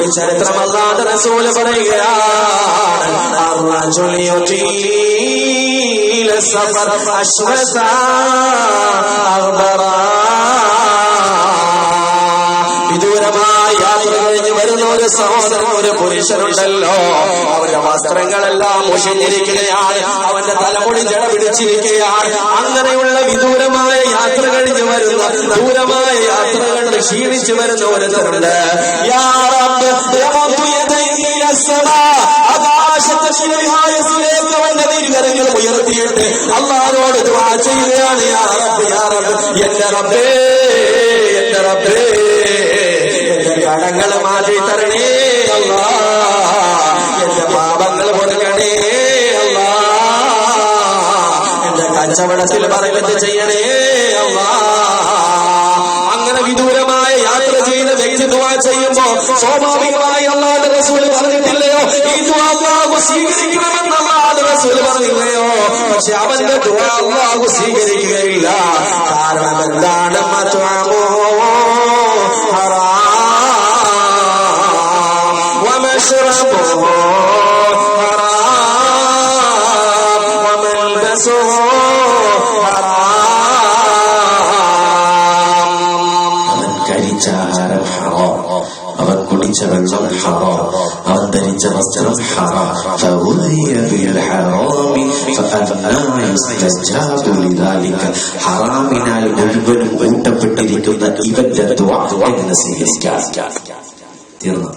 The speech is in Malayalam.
ഒരു ചരിത്രം അല്ലാഹുവിന്റെ റസൂൽ പറയുകയാണ്, അർറജുൽ യുതീല സഫർ അശ്വസ അഗ്ബറാ. വിദൂരമായ യാത്ര കഴിഞ്ഞ് വരുന്ന ഒരു സഹോദരൻ, ഒരു പുരുഷനുണ്ടല്ലോ, അവന്റെ വസ്ത്രങ്ങളെല്ലാം മുഷിഞ്ഞിരിക്കുകയാണ്, അവന്റെ തലമുടി ജട പിടിച്ചിരിക്കുകയാണ്. അങ്ങനെയുള്ള വിദൂരമായ യാത്ര കഴിഞ്ഞ് വരുന്ന, ദൂരമായ യാത്രകൾ ക്ഷീണിച്ചു വരുന്ന ഒരുത്തരുണ്ട്. ആകാശത്തിലേക്ക് അവന്റെ തിരുകരങ്ങൾ ഉയർത്തിയിട്ട് അല്ലാഹുവോട് ദുആ ചെയ്യുകയാണ്, യാ റബ്ബ് യാ റബ്ബ്, എന്റെ റബ്ബേ എന്റെ റബ്ബേ, എന്റെ കടങ്ങൾ മാറ്റി തരണേ അല്ലാഹ്, എന്റെ പാപങ്ങൾ പൊറുക്കണേ അല്ലാഹ്, എന്റെ കച്ചവടത്തിൽ ബറക്കത്ത് ചെയ്യണേ അല്ലാഹ്. അങ്ങനെ വിദൂരമായ യാത്ര ചെയ്യുന്ന വ്യക്തി ദുആ ചെയ്യുമ്പോ സ്വാഭാവികമായി അല്ലാഹുവിന്റെ റസൂൽ പറഞ്ഞിട്ടില്ലയോ, ഈ ദുആ അല്ലാഹു സ്വീകരിക്കണമെന്ന് അല്ലാഹുവിന്റെ റസൂൽ പറഞ്ഞില്ലയോ? പക്ഷെ അവന്റെ ദുആ അല്ലാഹു സ്വീകരിക്കുകയില്ല. കാരണം എന്താണ്? മത്അമു ഹറാം വമശ്റബു ഹറാം വമൽബസു അവൻ കുടിച്ച വെള്ളം ഹറാം, അവൻ ധരിച്ച വസ്ത്രം ഹറാം. ഹറാമിനാൽ മുഴുവനും കൂട്ടപ്പെട്ടിരിക്കുന്ന ഇവന്റെ ദുആ എങ്ങനെ സ്വീകരിക്കാം? തീർന്നു.